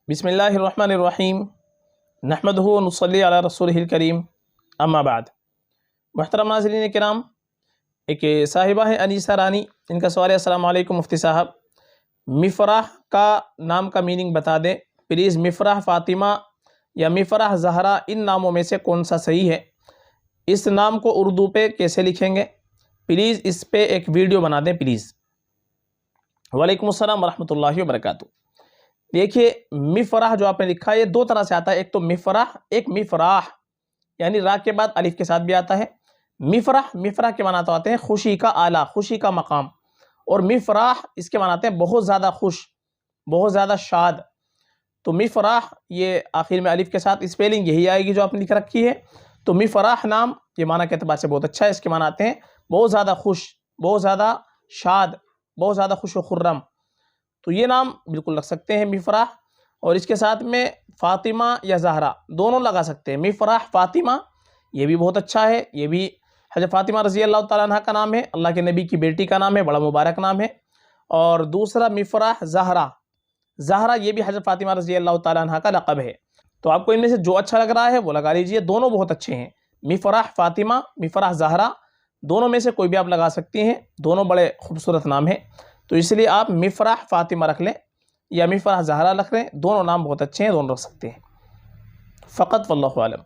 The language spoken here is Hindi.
बिस्मिल्लाहिर्रहमानिर्रहीम नहमदुहु व नुसल्ली अला रसूलिहिल करीम अम्मा बाद। मुहतरम नाज़रीन किराम, एक साहिबा है अनीसा रानी, इनका सवाल है अस्सलाम वालेकुम मुफ्ती साहब, मिफ़राह का नाम का मीनिंग बता दें प्लीज़। मिफ़राह फ़ातिमा या मिफ़राह ज़हरा, इन नामों में से कौन सा सही है? इस नाम को उर्दू पे कैसे लिखेंगे? प्लीज़ इस पे एक वीडियो बना दें प्लीज़। वालेकुम अस्सलाम वरहमतुल्लाहि वबरकातुहू। देखिए, मिफ़राह जो आपने लिखा है ये दो तरह से आता है, एक तो मिफ़राह, एक मिफ़राह, यानी रा के बाद अलिफ के साथ भी आता है। मिफ़राह, मिफ़राह के माना तो आते हैं खुशी का आला, खुशी का मकाम, और मिफ़राह इसके माना आते हैं बहुत ज़्यादा खुश, बहुत ज़्यादा शाद। तो मिफ़राह ये आखिर में अलिफ के साथ स्पेलिंग यही आएगी जो आपने लिख रखी है। तो मिफ़राह नाम ये माना के अतबार से बहुत अच्छा है, इसके माना आते हैं बहुत ज़्यादा खुश, बहुत ज़्यादा शाद, बहुत ज़्यादा खुश व खुर्रम। तो ये नाम बिल्कुल रख सकते हैं मिफ़राह, और इसके साथ में फ़ातिमा या ज़हरा दोनों लगा सकते हैं। मिफ़राह फ़ातिमा ये भी बहुत अच्छा है, ये भी हज़रत फ़ातिमा रज़ी अल्लाह तआला अन्हा का नाम है, अल्लाह के नबी की बेटी का नाम है, बड़ा मुबारक नाम है। और दूसरा मिफ़राह ज़हरा, ज़हरा ये भी हज़रत फ़ातिमा रज़ी अल्लाह तआला अन्हा का लक़ब है। तो आपको इनमें से जो अच्छा लग रहा है वो लगा लीजिए, दोनों बहुत अच्छे हैं। मिफ़राह फ़ातिमा, मिफ़राह ज़हरा, दोनों में से कोई भी आप लगा सकती हैं, दोनों बड़े खूबसूरत नाम हैं। तो इसलिए आप मिफ़राह फ़ातिमा रख लें या मिफ़राह ज़हरा रख लें, दोनों नाम बहुत अच्छे हैं, दोनों रख सकते हैं फ़कत, वल्लाहु आलम।